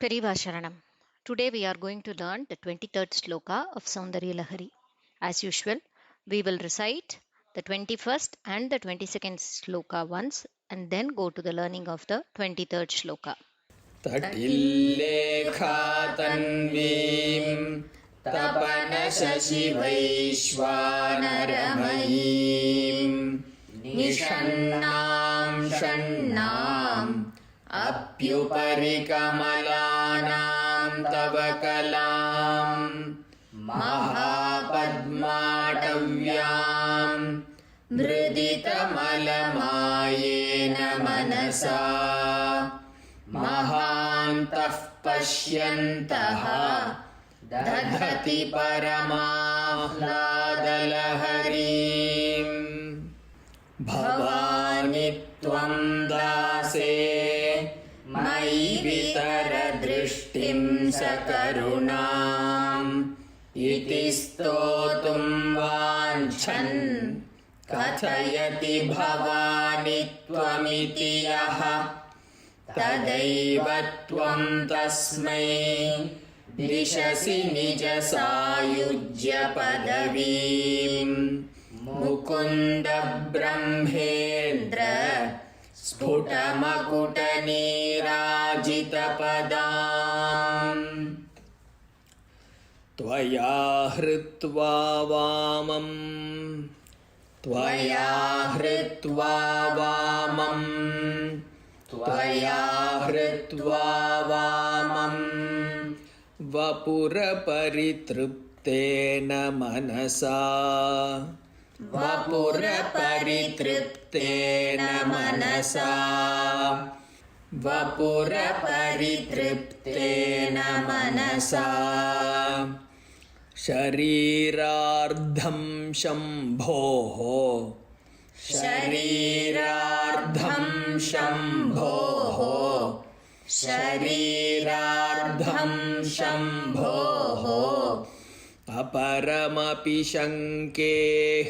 Periva Sharanam. Today we are going to learn the 23rd sloka of Soundarya Lahari. As usual, we will recite the 21st and the 22nd sloka once and then go to the learning of the 23rd sloka. Tatillekhatanvim tapanasashivvaishvanaramyim nishannam shannam apyuparikamalanam tavakalam mahapadmatavyam mriditamalayena manasa Mahantah pashyantah dadhati paramahladalaharim Bhavani tvam dase mai vitara drishtim sakarunam iti stotum vanchan kathayati bhavani tvamiti yaha Tadaiva tvam tasmai dishasi nija sayujya padavim mukunda brahmendra sputamakutanirajita padam Tvaya hritva vamam Tvaya hritva vamam Tvaya hritva vamam vapura paritriptena manasa vapura paritriptena manasa vapura paritriptena manasa sharirardham shambhoho Sharirardham shambhoho Sharirardham shambhoho Aparamapi shanke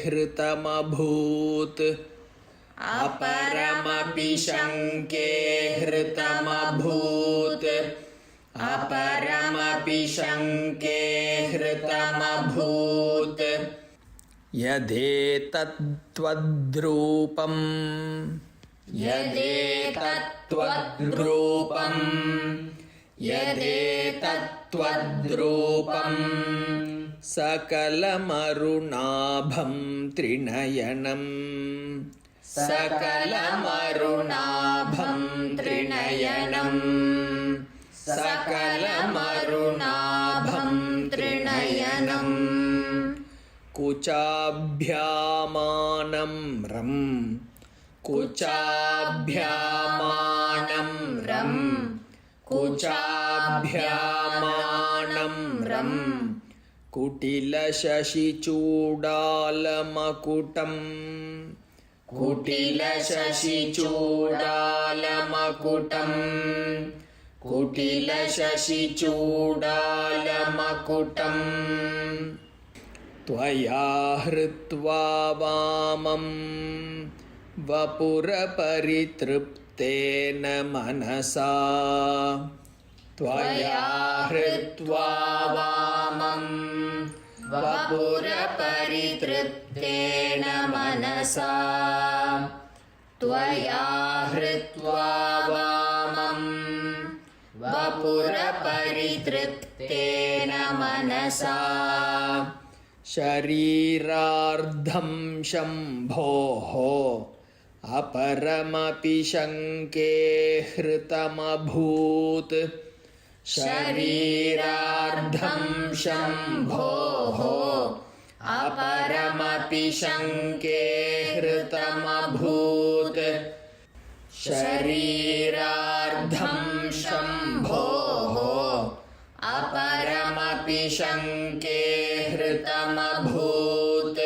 hritamabhut Aparamapi shanke hritamabhut Aparamapi shanke hritamabhut Yadetattvadrupam Yadetattvadrupam Yadetattvadrupam Sakalamarunabham trinayanam Sakalamarunabham trinayanam Sakalamarunabham trinayanam Kuchabhyamanam ram Kuchabhyamanam ram Kuchabhyamanam ram Kutila shashi chudalamakutam Kutila shashi chudalamakutam Kutila shashi chudalamakutam Tvaya hritva vamam vapura paritriptena manasa Tvaya hritva vamam vapura paritriptena manasa Tvaya hritva vamam vapura paritriptena manasa Sharirardham shambhoho Aparamapi shanke hritamabhut Sharirardham shambhoho Aparamapi shanke hritamabhut Sharirardham shambhoho Aparamapi shanke hritamabhut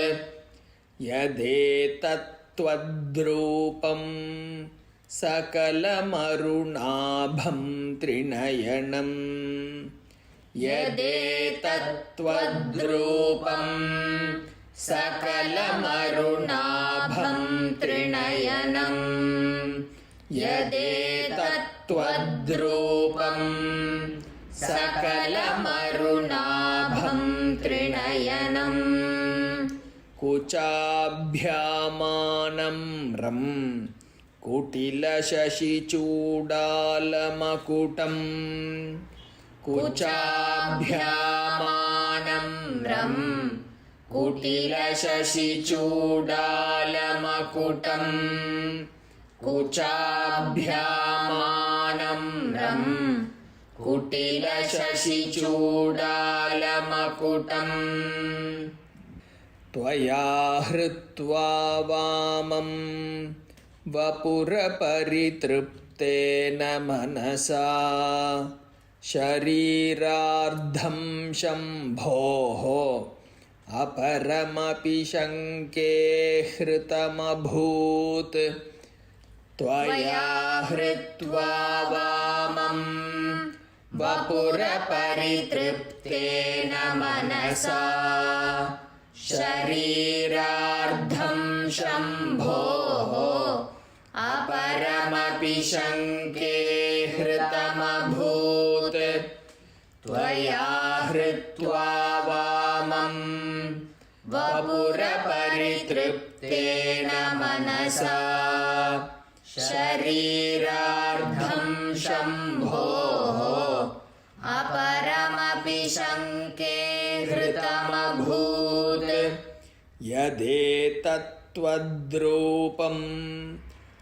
Yadetattvadrupam Sakalamarunabham trinayanam Yadetattvadrupam Sakalamarunabham trinayanam Yadetattvadrupam सकलमरुणाभं त्रिनयनम् कुचाभ्यामानं रं कुटिलशशिचूडालमकुटम् कुचाभ्यामानं रं कुटिलशशिचूडालमकुटम् कुचाभ्यामानं रं कुटिलशशिचूडालमकुटम् त्वया हृत्वा वामं वपुरपरितृप्तेन मनसा शरीरार्धं शम्भोः अपरमपि शङ्के हृतमभूत् त्वया हृत्वा वामं वपुरपरितृप्तेन मनसा शरीरार्धं शम्भोः अपरमपि शङ्के हृतमभूत् त्वया हृत्वा वामं वपुरपरितृप्तेन मनसा शरीरार्धं शम्भोः अपरमपि शङ्के हृतमभूत् यदेतत्त्वद्रूपं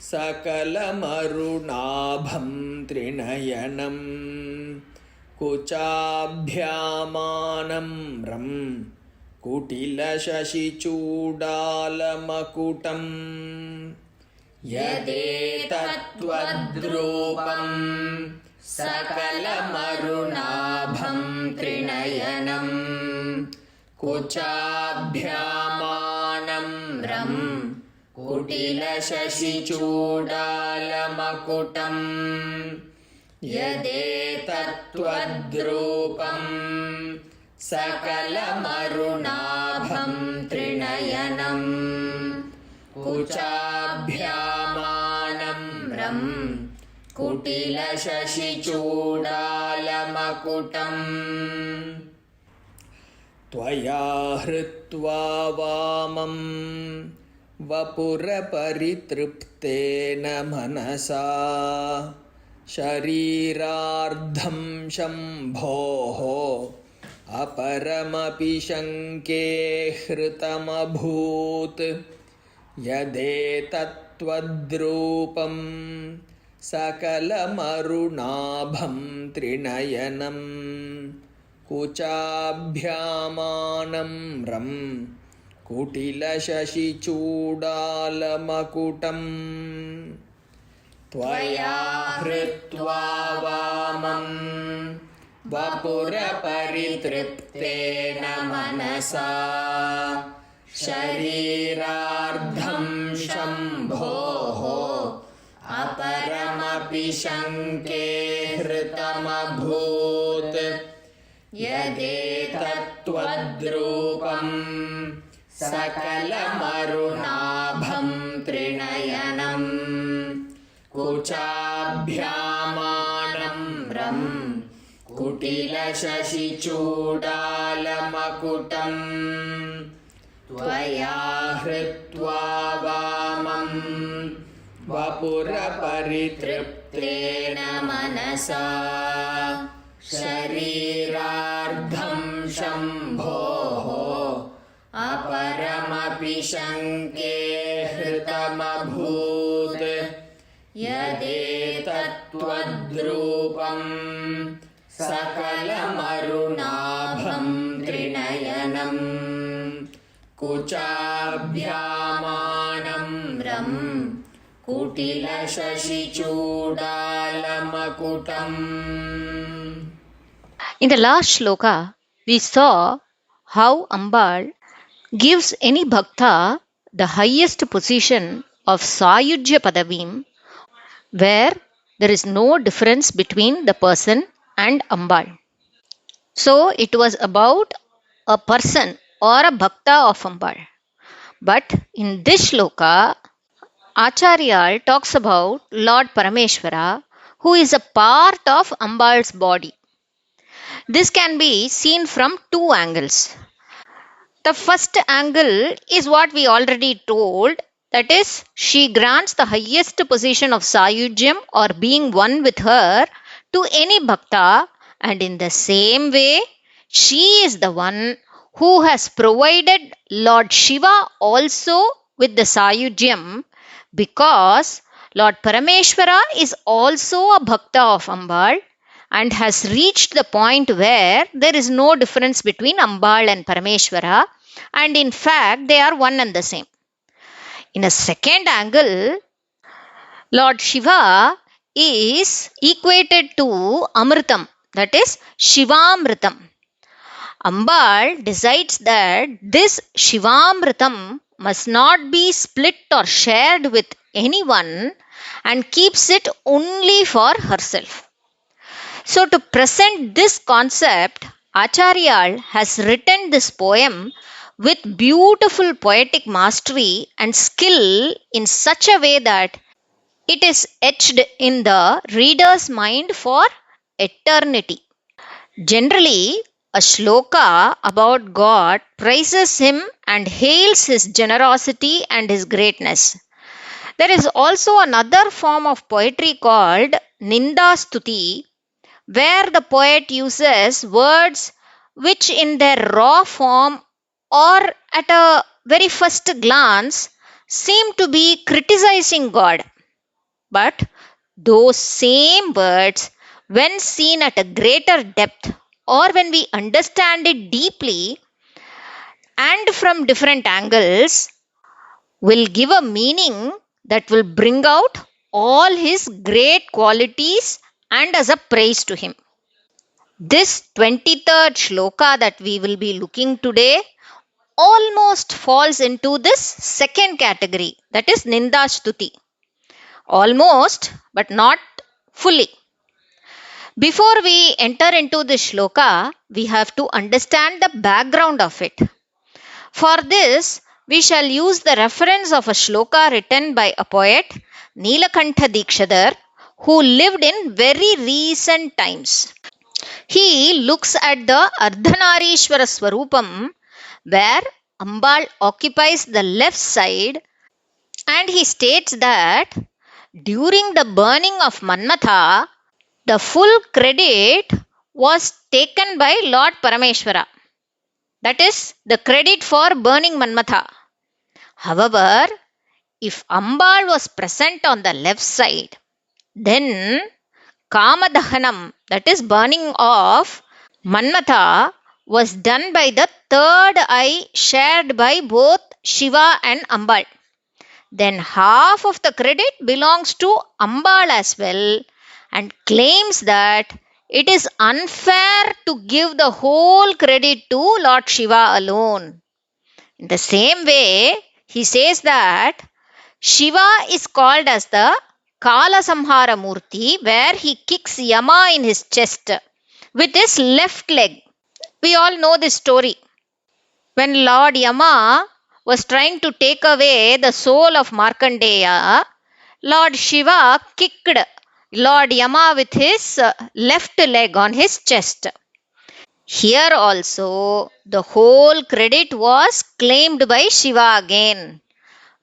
सकलमरुणाभं त्रिनयनं कुचाभ्यामानं रं कुटिलशशिचूडालमकुटम् यदेतत्त्वद्रूपं सकलमरुणाभं त्रिनयनं कुचाभ्यामानं रं कुटिलशशिचूडालमकुटम् यदेतत्त्वद्रूपं सकलमरुणाभं त्रिनयनं कुचाभ्यामानं रं कुटिलशशिचूडालमकुटम् त्वया हृत्वा वामं वपुरपरितृप्तेन मनसा शरीरार्धं शम्भोः अपरमपि शङ्के हृतमभूत् यदेतत्त्वद्रूपं सकलमरुणाभं त्रिनयनं कुचाभ्यामानं रं कुटिलशशिचूडालमकुटम् त्वया हृत्वा वामं वपुरपरितृप्तेन मनसा शरीरार्धं शम्भोः अपरमपि शङ्के हृतमभूत् यदेतत्त्वद्रूपं सकलमरुणाभं त्रिनयनं कुचाभ्यामानं रं कुटिलशशिचूडालमकुटम् त्वया हृत्वा वामं वपुरपरितृप्तेन मनसा शरीरार्धं शम्भोः अपरमपि शङ्के हृतमभूत् यदेतत्त्वद्रूपं सकलमरुणाभं त्रिनयनं कुचाभ्यामानं रं कुटिलशशिचूडालमकुटम्. In the last shloka, we saw how Ambal gives any bhakta the highest position of Sayujya Padavim, where there is no difference between the person and Ambal. So it was about a person or a bhakta of Ambal. But in this shloka, Acharya talks about Lord Parameshwara, who is a part of Ambal's body. This can be seen from two angles. The first angle is what we already told, that is, she grants the highest position of Sayujyam or being one with her to any bhakta, and in the same way, she is the one who has provided Lord Shiva also with the Sayujyam, because Lord Parameshwara is also a bhakta of Ambal and has reached the point where there is no difference between Ambal and Parameshwara, and in fact they are one and the same. In a second angle, Lord Shiva is equated to Amritam, that is Shivamritam. Ambal decides that this Shivamritam must not be split or shared with anyone and keeps it only for herself. So, to present this concept, Acharya has written this poem with beautiful poetic mastery and skill in such a way that it is etched in the reader's mind for eternity. Generally, a shloka about God praises him and hails his generosity and his greatness. There is also another form of poetry called Nindastuti, where the poet uses words which, in their raw form or at a very first glance, seem to be criticizing God. But those same words, when seen at a greater depth or when we understand it deeply and from different angles, will give a meaning that will bring out all his great qualities and as a praise to him. This 23rd shloka that we will be looking today almost falls into this second category, that is Nindastuti. Almost, but not fully. Before we enter into this shloka, we have to understand the background of it. For this, we shall use the reference of a shloka written by a poet, Nilakantha Dikshadhar, who lived in very recent times. He looks at the Ardhanarishwara Swarupam, where Ambal occupies the left side, and he states that during the burning of Manmatha, the full credit was taken by Lord Parameshwara. That is, the credit for burning Manmatha. However, if Ambal was present on the left side, then Kamadahanam, that is burning of Manmatha, was done by the third eye shared by both Shiva and Ambal. Then half of the credit belongs to Ambal as well, and claims that it is unfair to give the whole credit to Lord Shiva alone. In the same way, he says that Shiva is called as the Kala Samhara Murti, where he kicks Yama in his chest with his left leg. We all know this story. When Lord Yama was trying to take away the soul of Markandeya, Lord Shiva kicked Lord Yama with his left leg on his chest. Here also, the whole credit was claimed by Shiva again.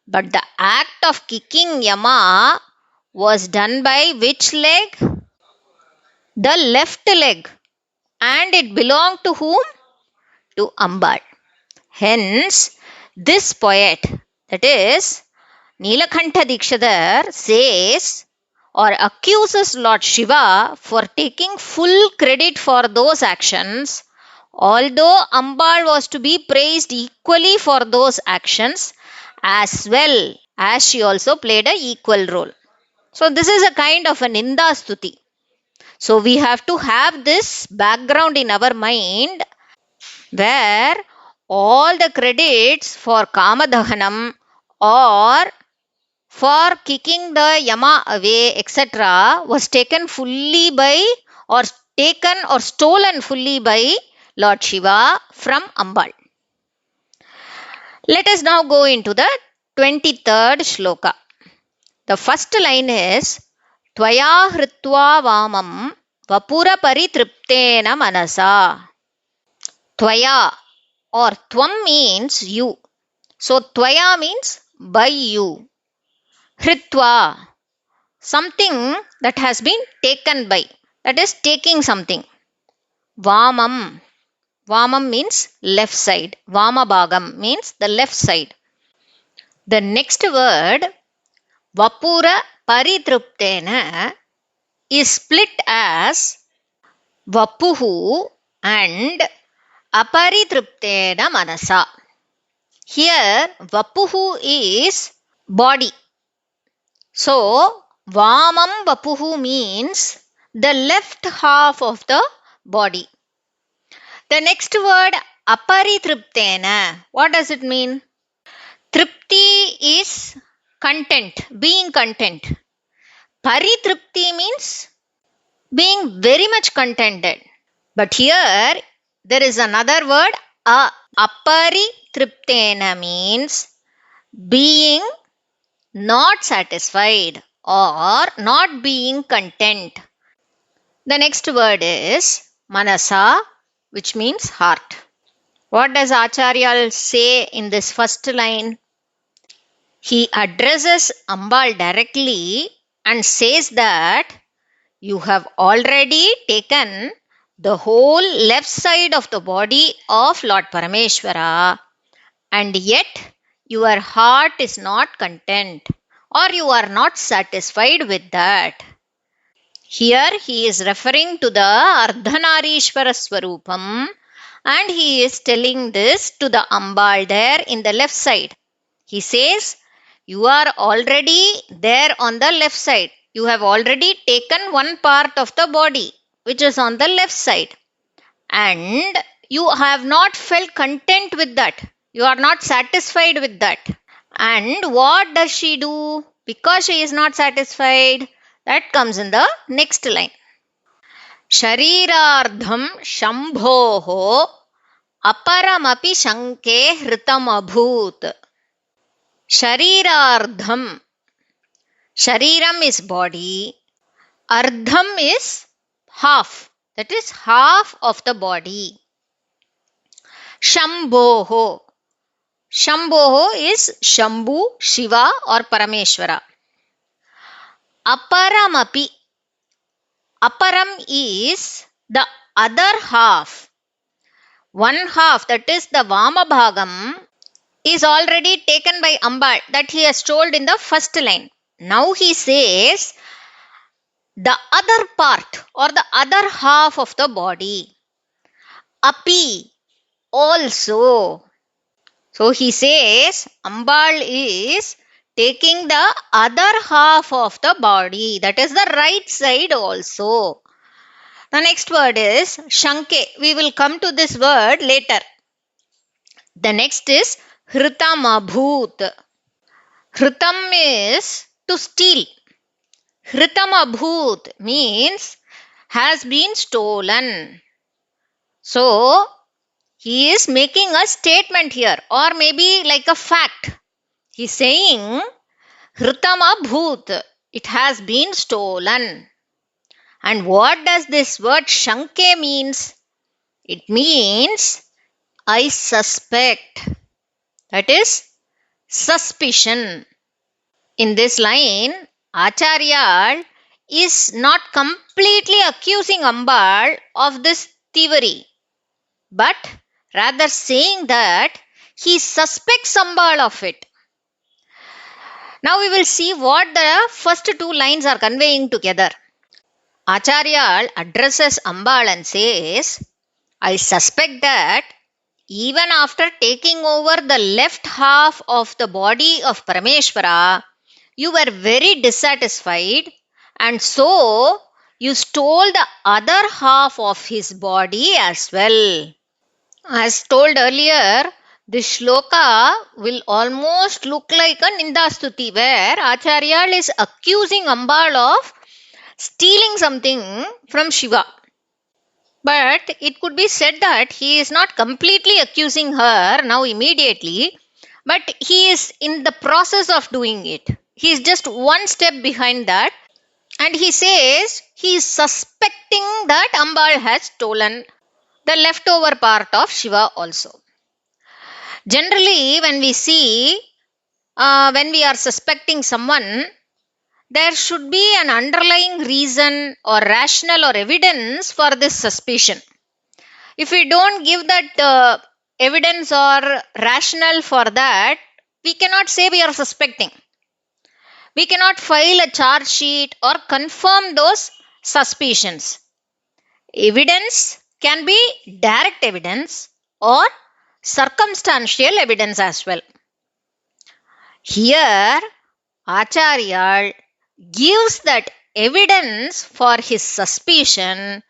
But the act of kicking Yama was done by which leg? The left leg. And it belonged to whom? To Ambal. Hence, this poet, that is, Nilakantha Dikshadhar, says or accuses Lord Shiva for taking full credit for those actions, although Ambal was to be praised equally for those actions, as well as she also played an equal role. So, this is a kind of an Nindastuti. So, we have to have this background in our mind where all the credits for Kamadahanam or for kicking the Yama away, etc., was taken fully by or taken or stolen fully by Lord Shiva from Ambal. Let us now go into the 23rd shloka. The first line is Tvaya Hritva Vamam vapura paritriptena manasa. Tvaya or tvam means you. So tvaya means by you. Hritva, something that has been taken by, that is taking something. Vamam, Vamam means left side. Vamabhagam means the left side. The next word, Vapura Paritruptena, is split as Vapuhu and Aparitruptena Manasa. Here, Vapuhu is body. So, Vamam Vapuhu means the left half of the body. The next word, Aparitriptena, what does it mean? Tripti is content, being content. Paritripti means being very much contented. But here there is another word, aparitriptena means being not satisfied or not being content. The next word is manasa, which means heart. What does Acharya say in this first line? He addresses Ambal directly and says that you have already taken the whole left side of the body of Lord Parameshwara, and yet your heart is not content or you are not satisfied with that. Here he is referring to the Ardhanarishvara Swarupam, and he is telling this to the Ambal there in the left side. He says, you are already there on the left side. You have already taken one part of the body, which is on the left side. And you have not felt content with that. You are not satisfied with that. And what does she do? Because she is not satisfied, that comes in the next line. Sharirardham shambhoho aparamapi shanke hritam abhut. Sharirardham. Shariram is body. Ardham is half. That is half of the body. Shambhoho. Shambhoho is Shambhu, Shiva or Parameshwara. Aparamapi. Aparam is the other half. One half, that is the Vamabhagam, is already taken by Ambal, that he has told in the first line. Now he says the other part or the other half of the body. Api, also. So he says Ambal is taking the other half of the body, that is the right side also. The next word is Shanke. We will come to this word later. The next is Hritam Abhut. Hritam is to steal. Hritam Abhut means has been stolen. So, he is making a statement here, or maybe like a fact. He is saying, Hritam Abhut, it has been stolen. And what does this word Shanke means? It means I suspect. That is suspicion. In this line, Acharya is not completely accusing Ambal of this thievery, but rather saying that he suspects Ambal of it. Now we will see what the first two lines are conveying together. Acharya addresses Ambal and says, I suspect that even after taking over the left half of the body of Parameshwara, you were very dissatisfied and so you stole the other half of his body as well. As told earlier, this shloka will almost look like a Nindastuti, where Acharya is accusing Ambal of stealing something from Shiva. But it could be said that he is not completely accusing her now immediately, but he is in the process of doing it. He is just one step behind that. And he says he is suspecting that Ambal has stolen the leftover part of Shiva also. Generally, when we are suspecting someone, there should be an underlying reason or rational or evidence for this suspicion. If we don't give that evidence or rationale for that, we cannot say we are suspecting. We cannot file a charge sheet or confirm those suspicions. Evidence can be direct evidence or circumstantial evidence as well. Here, Acharya gives that evidence for his suspicion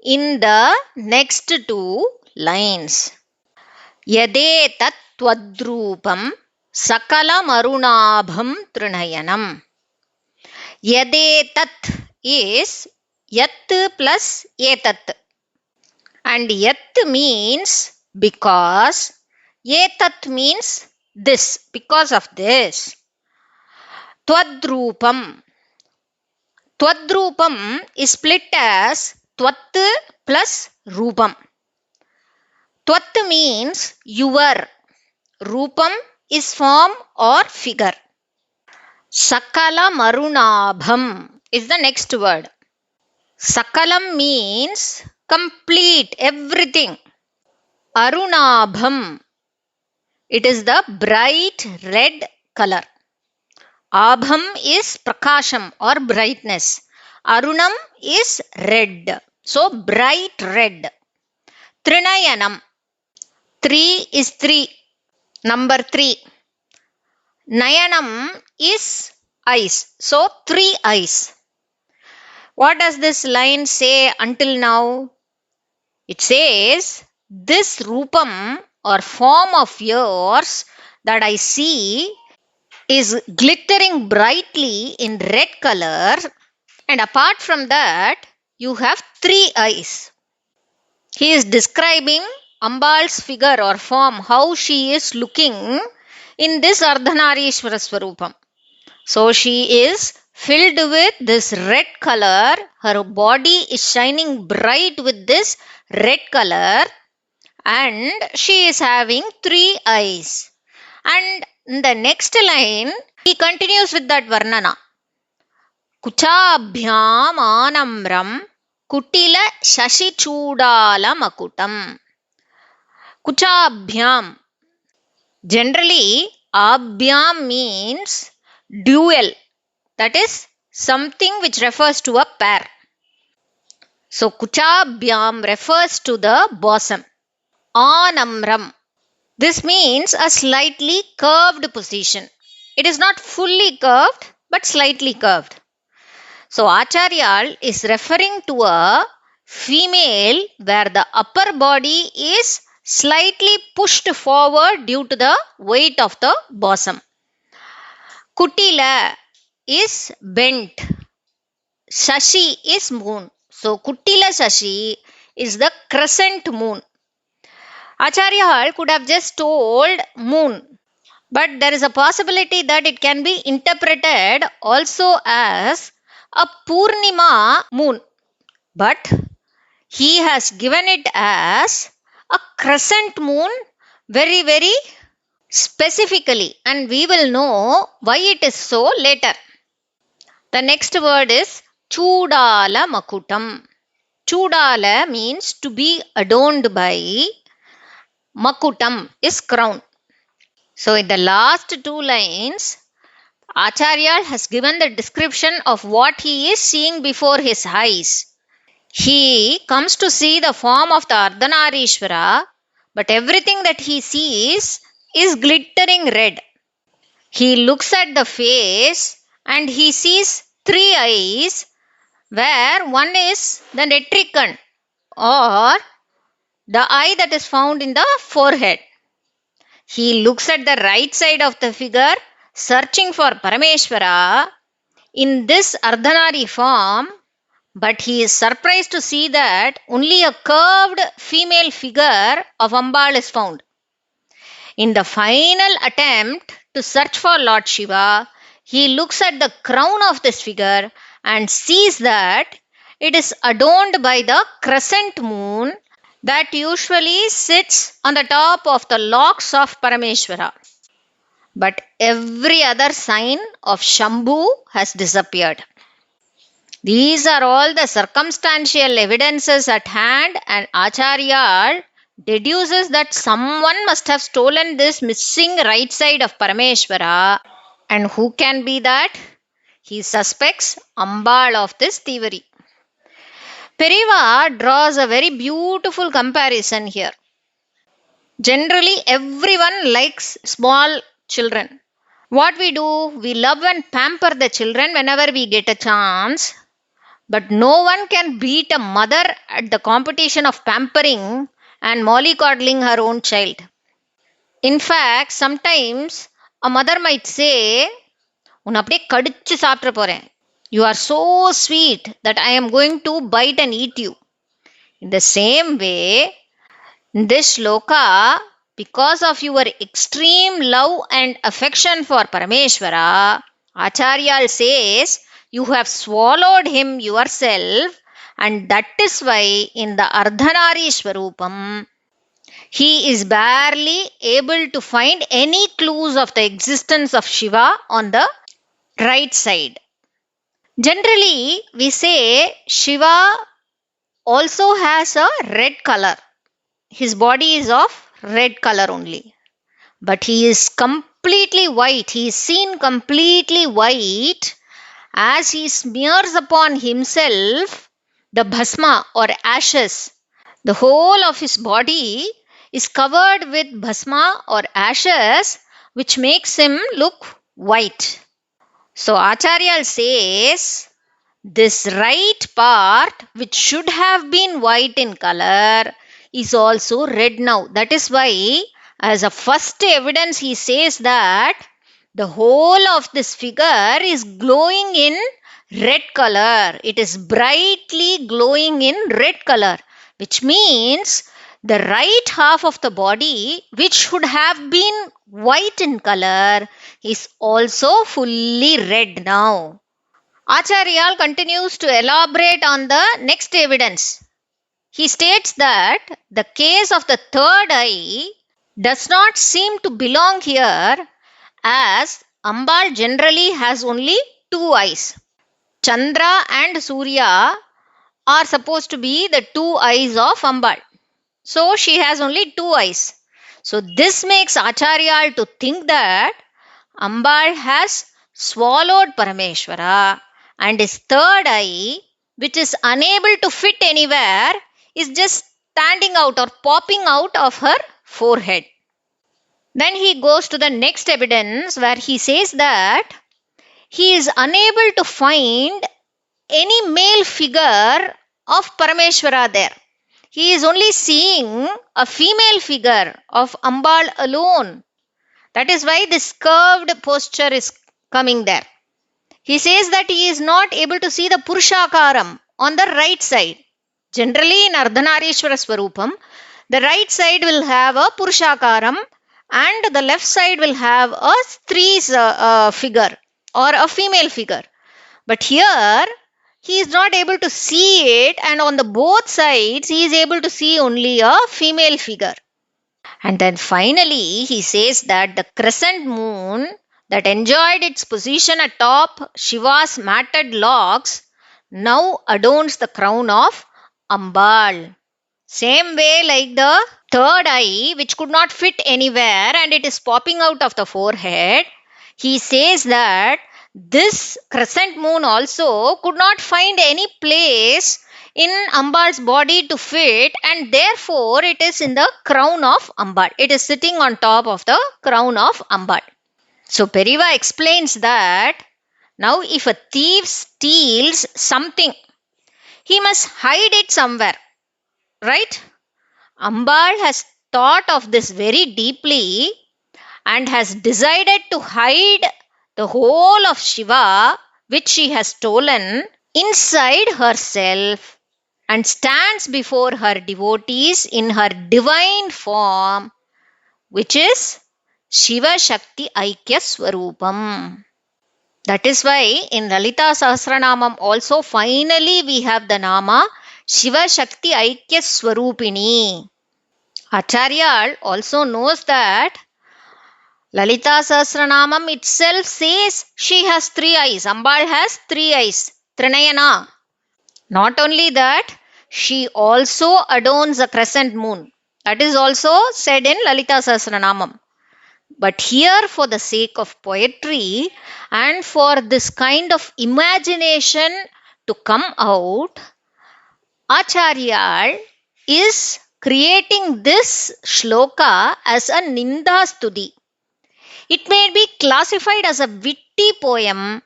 in the next two lines. Yadetat twadrupam sakalamarunabham trinayanam. Yadetat is yat plus etat. And yat means because, etat means this, because of this. Twadrupam. Twadrupam is split as twat plus rupam. Twat means your. Rupam is form or figure. Sakala marunabham is the next word. Sakalam means complete, everything. Arunabham, it is the bright red color. Abham is prakasham or brightness. Arunam is red. So bright red. Trinayanam. 3 is 3. Number 3. Nayanam is eyes. So 3 eyes. What does this line say until now? It says, this rupam or form of yours that I see is glittering brightly in red color, and apart from that, you have 3 eyes. He is describing Ambal's figure or form, how she is looking in this Ardhanarishwara Swarupam. So she is filled with this red color. Her body is shining bright with this red color, and she is having 3 eyes. And in the next line, he continues with that Varnana. Kuchabhyam anamram kutila shashichudala makutam. Kuchabhyam. Generally, abhyam means dual. That is something which refers to a pair. So, kuchabhyam refers to the bosom. Anamram. This means a slightly curved position. It is not fully curved, but slightly curved. So, Acharya is referring to a female where the upper body is slightly pushed forward due to the weight of the bosom. Kutila is bent. Shashi is moon. So, Kutila Shashi is the crescent moon. Acharya could have just told moon, but there is a possibility that it can be interpreted also as a Purnima moon. But he has given it as a crescent moon very, very specifically, and we will know why it is so later. The next word is Chudala Makutam. Chudala means to be adorned by. Makutam is crown. So in the last 2 lines, Acharya has given the description of what he is seeing before his eyes. He comes to see the form of the Ardhanarishwara, but everything that he sees is glittering red. He looks at the face and he sees 3 eyes, where one is the netrikan or the eye that is found in the forehead. He looks at the right side of the figure, searching for Parameshwara in this Ardhanari form, but he is surprised to see that only a curved female figure of Ambal is found. In the final attempt to search for Lord Shiva, he looks at the crown of this figure and sees that it is adorned by the crescent moon that usually sits on the top of the locks of Parameshwara. But every other sign of Shambhu has disappeared. These are all the circumstantial evidences at hand, and Acharya deduces that someone must have stolen this missing right side of Parameshwara. And who can be that? He suspects Ambal of this thievery. Periva draws a very beautiful comparison here. Generally, everyone likes small children. What we do, we love and pamper the children whenever we get a chance. But no one can beat a mother at the competition of pampering and mollycoddling her own child. In fact, sometimes a mother might say, "உன்னை அப்படியே கடிச்சு சாப்பிட போறேன். You are so sweet that I am going to bite and eat you." In the same way, in this sloka, because of your extreme love and affection for Parameshwara, Acharya says, you have swallowed him yourself, and that is why in the Ardhanari Swarupam, he is barely able to find any clues of the existence of Shiva on the right side. Generally, we say Shiva also has a red color. His body is of red color only. But he is completely white. He is seen completely white as he smears upon himself the bhasma or ashes. The whole of his body is covered with bhasma or ashes, which makes him look white. So Acharya says, this right part, which should have been white in color, is also red now. That is why, as a first evidence, he says that the whole of this figure is glowing in red color. It is brightly glowing in red color, which means the right half of the body, which should have been white in color, is also fully red now. Acharya continues to elaborate on the next evidence. He states that the case of the third eye does not seem to belong here, as Ambal generally has only two eyes. Chandra and Surya are supposed to be the two eyes of Ambal. So she has only two eyes. So this makes Acharya to think that Ambal has swallowed Parameshwara, and his third eye, which is unable to fit anywhere, is just standing out or popping out of her forehead. Then he goes to the next evidence where he says that he is unable to find any male figure of Parameshwara there. He is only seeing a female figure of Ambal alone. That is why this curved posture is coming there. He says that he is not able to see the Purushakaram on the right side. Generally, in Ardhanarishwara Swarupam, the right side will have a Purushakaram and the left side will have a Stri's figure or a female figure. But here, he is not able to see it, and on the both sides, he is able to see only a female figure. And then finally, he says that the crescent moon that enjoyed its position atop Shiva's matted locks now adorns the crown of Ambal. Same way like the third eye, which could not fit anywhere and it is popping out of the forehead, he says that this crescent moon also could not find any place in Ambal's body to fit, and therefore it is in the crown of Ambal. It is sitting on top of the crown of Ambal. So Periva explains that now if a thief steals something, he must hide it somewhere, right? Ambal has thought of this very deeply and has decided to hide the whole of Shiva, which she has stolen, inside herself, and stands before her devotees in her divine form, which is Shiva Shakti Aikya Swarupam. That is why in Lalita Sahasranamam also finally we have the Nama Shiva Shakti Aikya Swarupini. Acharya also knows that Lalita Sahasranamam itself says she has three eyes. Ambal has three eyes. Trinayana. Not only that, she also adorns a crescent moon. That is also said in Lalita Sahasranamam. But here, for the sake of poetry and for this kind of imagination to come out, Acharya is creating this shloka as a Ninda Studi. It may be classified as a witty poem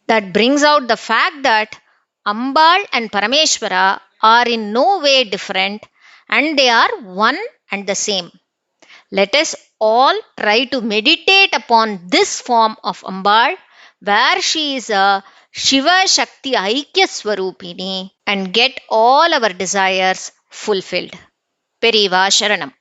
that brings out the fact that Ambal and Parameshwara are in no way different and they are one and the same. Let us all try to meditate upon this form of Ambal where she is a Shiva Shakti Aikya Swarupini and get all our desires fulfilled. Periva Sharanam.